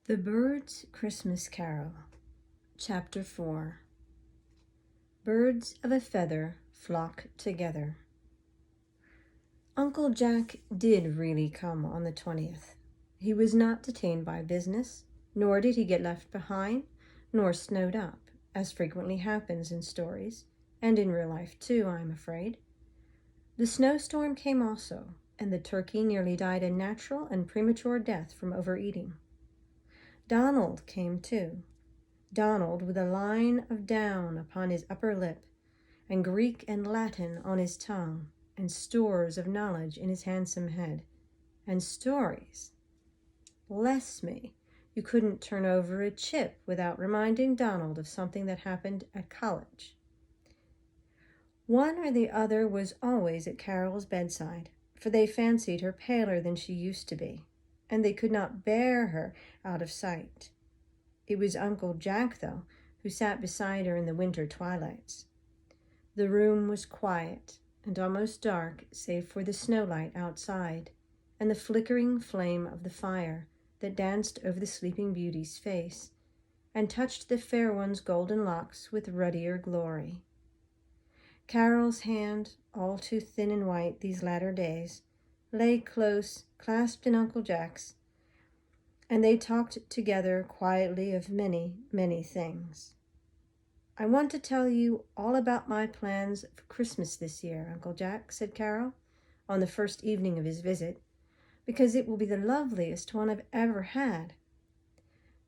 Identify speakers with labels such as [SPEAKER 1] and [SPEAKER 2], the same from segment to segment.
[SPEAKER 1] The Birds' Christmas Carol, Chapter 4. Birds of a feather flock together. Uncle Jack did really come on the 20th. He was not detained by business, nor did he get left behind, nor snowed up, as frequently happens in stories, and in real life too, I'm afraid. The snowstorm came also, and the turkey nearly died a natural and premature death from overeating. Donald came too. Donald with a line of down upon his upper lip, and Greek and Latin on his tongue, and stores of knowledge in his handsome head, and stories. Bless me, you couldn't turn over a chip without reminding Donald of something that happened at college. One or the other was always at Carol's bedside, for they fancied her paler than she used to be, and they could not bear her out of sight. It was Uncle Jack, though, who sat beside her in the winter twilights. The room was quiet and almost dark, save for the snowlight outside and the flickering flame of the fire that danced over the sleeping beauty's face and touched the fair one's golden locks with ruddier glory. Carol's hand, all too thin and white these latter days, lay close, clasped in Uncle Jack's, and they talked together quietly of many, many things. "I want to tell you all about my plans for Christmas this year, Uncle Jack," said Carol, on the first evening of his visit, "because it will be the loveliest one I've ever had.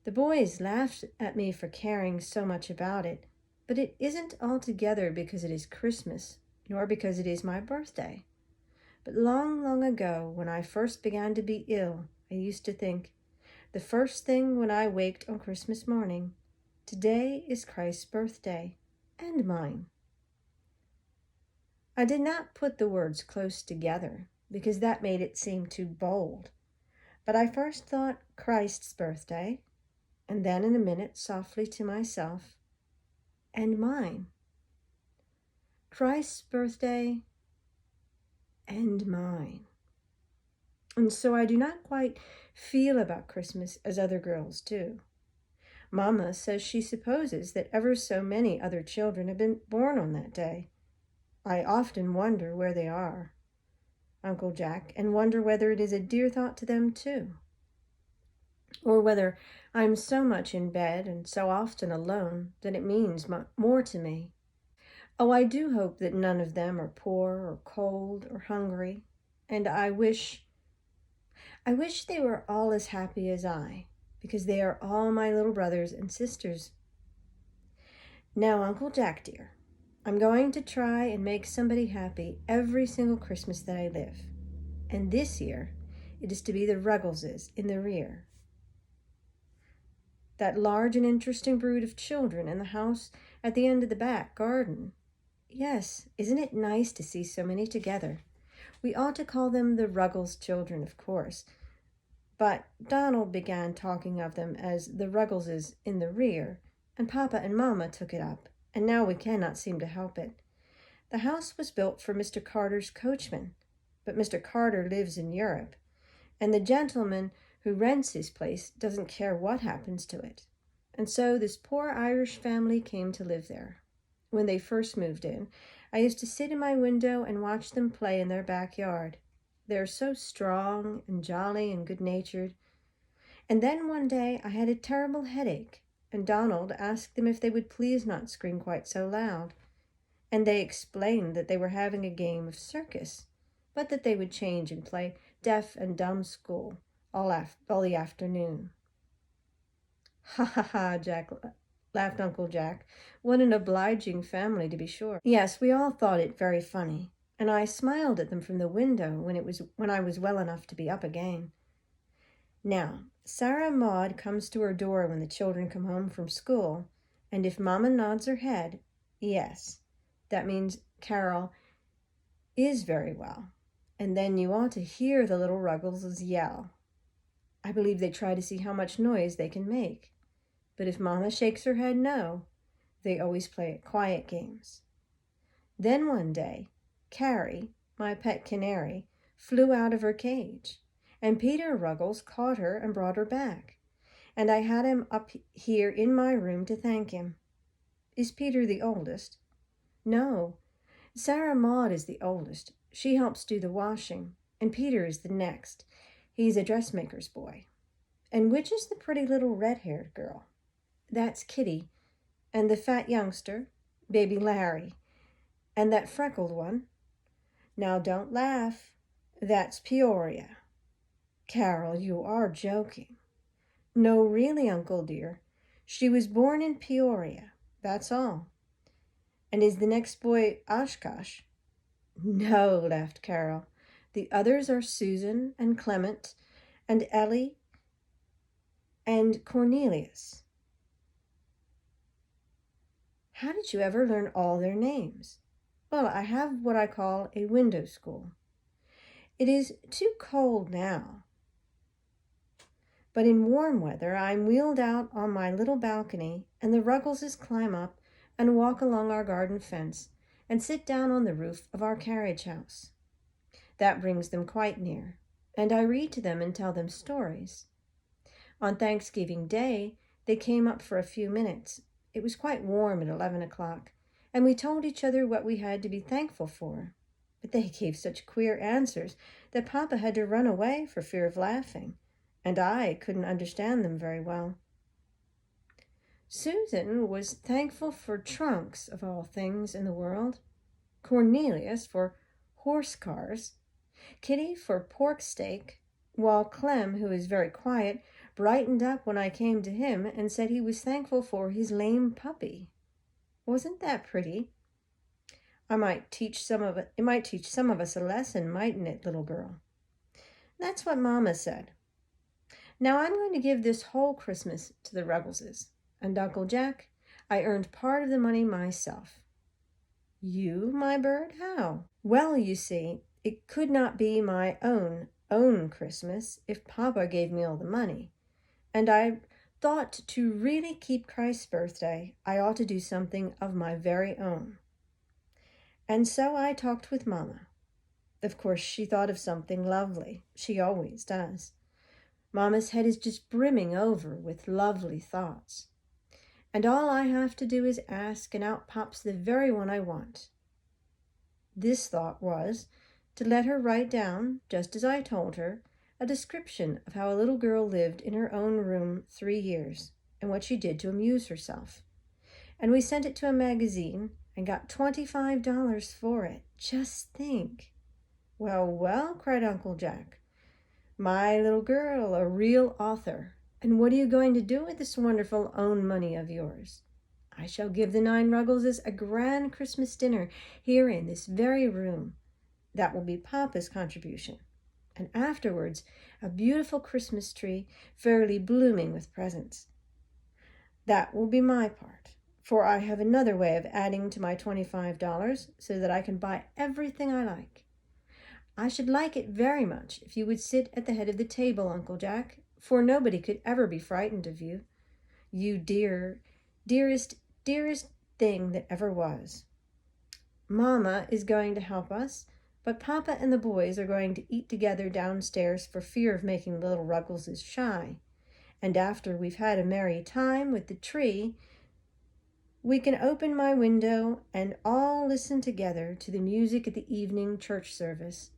[SPEAKER 1] The boys laughed at me for caring so much about it, but it isn't altogether because it is Christmas, nor because it is my birthday. But long, long ago, when I first began to be ill, I used to think, the first thing when I waked on Christmas morning, today is Christ's birthday, and mine." I did not put the words close together, because that made it seem too bold. But I first thought Christ's birthday, and then in a minute softly to myself, and mine. Christ's birthday, and mine. And so I do not quite feel about Christmas as other girls do. Mamma says she supposes that ever so many other children have been born on that day. I often wonder where they are, Uncle Jack, and wonder whether it is a dear thought to them too, or whether I'm so much in bed and so often alone that it means more to me. Oh, I do hope that none of them are poor or cold or hungry, and I wish they were all as happy as I, because they are all my little brothers and sisters. Now, Uncle Jack, dear, I'm going to try and make somebody happy every single Christmas that I live, and this year it is to be the Ruggleses in the rear. That large and interesting brood of children in the house at the end of the back garden. Yes, isn't it nice to see so many together? We ought to call them the Ruggles children, of course, but Donald began talking of them as the Ruggleses in the rear, and Papa and Mamma took it up, and now we cannot seem to help it. The house was built for Mr. Carter's coachman, but Mr. Carter lives in Europe, and the gentleman who rents his place doesn't care what happens to it. And so this poor Irish family came to live there. When they first moved in, I used to sit in my window and watch them play in their backyard. They are so strong and jolly and good-natured. And then one day I had a terrible headache, and Donald asked them if they would please not scream quite so loud. And they explained that they were having a game of circus, but that they would change and play deaf and dumb school all the afternoon. "Ha, ha, ha," laughed Uncle Jack. "What an obliging family, to be sure." Yes, we all thought it very funny, and I smiled at them from the window when I was well enough to be up again. Now, Sarah Maud comes to her door when the children come home from school, and if Mamma nods her head, yes, that means Carol is very well, and then you ought to hear the little Ruggleses yell. I believe they try to see how much noise they can make. But if Mamma shakes her head no, they always play at quiet games. Then one day, Carrie, my pet canary, flew out of her cage, and Peter Ruggles caught her and brought her back. and I had him up here in my room to thank him. Is Peter the oldest? No, Sarah Maud is the oldest. She helps do the washing, and Peter is the next. He's a dressmaker's boy. And which is the pretty little red-haired girl? That's Kitty, and the fat youngster, baby Larry, and that freckled one. Now don't laugh. That's Peoria. Carol, you are joking. No, really, Uncle dear. She was born in Peoria, that's all. And is the next boy Oshkosh? No, laughed Carol. The others are Susan and Clement and Ellie and Cornelius. How did you ever learn all their names? Well, I have what I call a window school. It is too cold now, but in warm weather I'm wheeled out on my little balcony, and the Ruggleses climb up and walk along our garden fence and sit down on the roof of our carriage house. That brings them quite near, and I read to them and tell them stories. On Thanksgiving Day, they came up for a few minutes. It was quite warm at 11 o'clock, and we told each other what we had to be thankful for. But they gave such queer answers that Papa had to run away for fear of laughing, and I couldn't understand them very well. Susan was thankful for trunks, of all things in the world, Cornelius for horse cars, Kitty for pork steak, while Clem, who is very quiet, brightened up when I came to him and said he was thankful for his lame puppy. Wasn't that pretty? It might teach some of us a lesson, mightn't it, little girl? That's what Mama said. Now I'm going to give this whole Christmas to the Ruggleses. And Uncle Jack, I earned part of the money myself. You, my bird? How? Well, you see, it could not be my own Christmas if Papa gave me all the money. And I thought to really keep Christ's birthday, I ought to do something of my very own. And so I talked with Mama. Of course, she thought of something lovely. She always does. Mama's head is just brimming over with lovely thoughts. And all I have to do is ask, and out pops the very one I want. This thought was to let her write down, just as I told her, a description of how a little girl lived in her own room 3 years, and what she did to amuse herself. And we sent it to a magazine and got $25 for it. Just think. Well, well, cried Uncle Jack. My little girl, a real author. And what are you going to do with this wonderful own money of yours? I shall give the 9 Ruggleses a grand Christmas dinner here in this very room. That will be Papa's contribution. And afterwards, a beautiful Christmas tree fairly blooming with presents. That will be my part, for I have another way of adding to my $25 so that I can buy everything I like. I should like it very much if you would sit at the head of the table, Uncle Jack, for nobody could ever be frightened of you. You dearest thing that ever was. Mama is going to help us, but Papa and the boys are going to eat together downstairs for fear of making the little Ruggleses shy. And after we've had a merry time with the tree, we can open my window and all listen together to the music at the evening church service.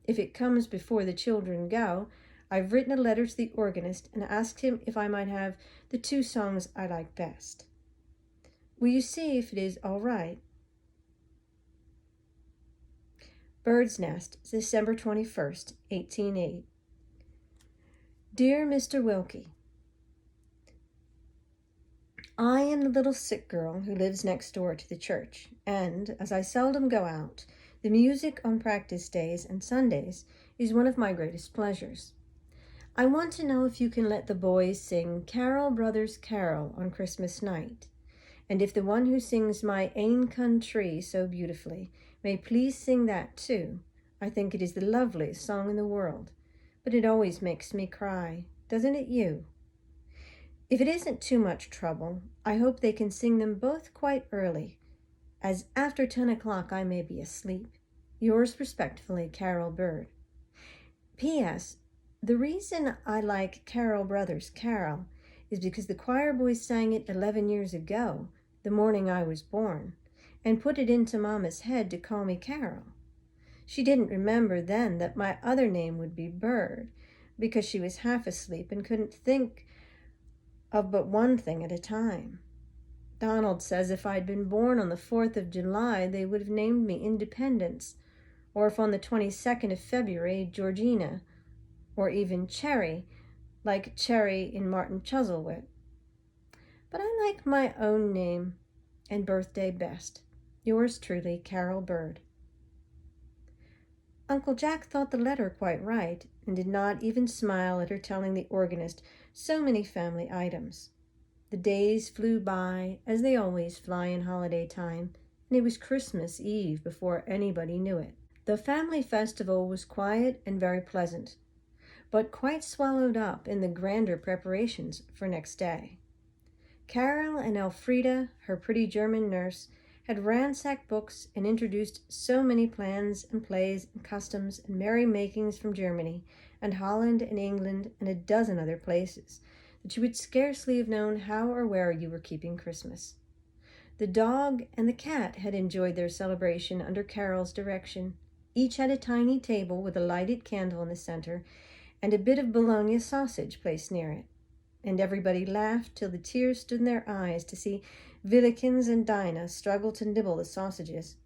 [SPEAKER 1] If it comes before the children go, I've written a letter to the organist and asked him if I might have the 2 songs I like best. Will you see if it is all right? Bird's Nest, December 21st, 1880. Dear Mr. Wilkie, I am the little sick girl who lives next door to the church, and, as I seldom go out, the music on practice days and Sundays is one of my greatest pleasures. I want to know if you can let the boys sing Carol, Brothers, Carol on Christmas night, and if the one who sings My Ain Country so beautifully may please sing that too. I think it is the loveliest song in the world, but it always makes me cry. Doesn't it you? If it isn't too much trouble, I hope they can sing them both quite early, as after 10 o'clock I may be asleep. Yours respectfully, Carol Bird. P.S. The reason I like Carol, Brothers, Carol is because the choir boys sang it 11 years ago, the morning I was born, and put it into Mama's head to call me Carol. She didn't remember then that my other name would be Bird, because she was half asleep and couldn't think of but one thing at a time. Donald says if I'd been born on the 4th of July, they would have named me Independence, or if on the 22nd of February, Georgina, or even Cherry, like Cherry in Martin Chuzzlewit. But I like my own name and birthday best. Yours truly, Carol Bird. Uncle Jack thought the letter quite right, and did not even smile at her telling the organist so many family items. The days flew by, as they always fly in holiday time, and it was Christmas Eve before anybody knew it. The family festival was quiet and very pleasant, but quite swallowed up in the grander preparations for next day. Carol and Elfrida, her pretty German nurse, had ransacked books and introduced so many plans and plays and customs and merry-makings from Germany and Holland and England and a dozen other places that you would scarcely have known how or where you were keeping Christmas. The dog and the cat had enjoyed their celebration under Carol's direction. Each had a tiny table with a lighted candle in the center and a bit of bologna sausage placed near it. And everybody laughed till the tears stood in their eyes to see Villikins and Dinah struggle to nibble the sausages,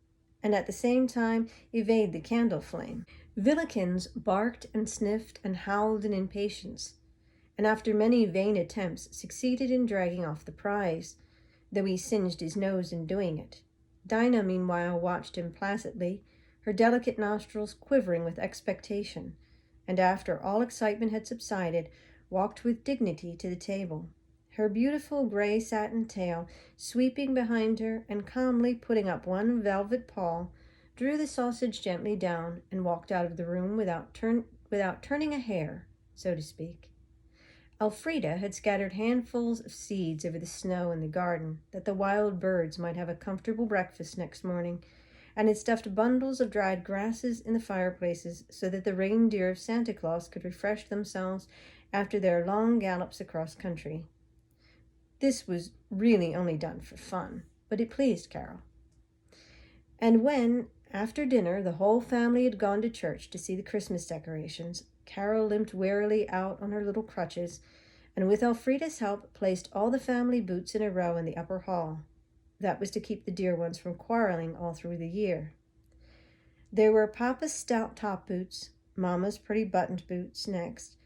[SPEAKER 1] and at the same time evade the candle flame. Villikins barked and sniffed and howled in impatience, and after many vain attempts succeeded in dragging off the prize, though he singed his nose in doing it. Dinah meanwhile watched him placidly, her delicate nostrils quivering with expectation, and after all excitement had subsided, walked with dignity to the table, her beautiful gray satin tail sweeping behind her, and calmly putting up one velvet paw, drew the sausage gently down and walked out of the room without turning a hair, so to speak. Elfrida had scattered handfuls of seeds over the snow in the garden, that the wild birds might have a comfortable breakfast next morning, and had stuffed bundles of dried grasses in the fireplaces so that the reindeer of Santa Claus could refresh themselves after their long gallops across country. This was really only done for fun, but it pleased Carol. And when, after dinner, the whole family had gone to church to see the Christmas decorations, Carol limped wearily out on her little crutches, and with Elfrida's help placed all the family boots in a row in the upper hall. That was to keep the dear ones from quarreling all through the year. There were Papa's stout top boots, Mama's pretty buttoned boots next,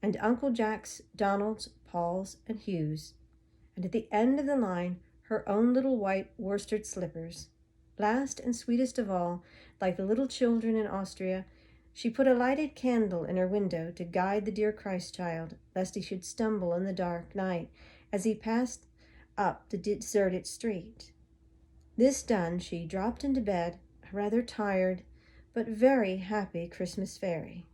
[SPEAKER 1] and Uncle Jack's, Donald's, Paul's, and Hugh's, and at the end of the line, her own little white worsted slippers. Last and sweetest of all, like the little children in Austria, she put a lighted candle in her window to guide the dear Christ child, lest he should stumble in the dark night as he passed up the deserted street. This done, she dropped into bed, a rather tired but very happy Christmas fairy.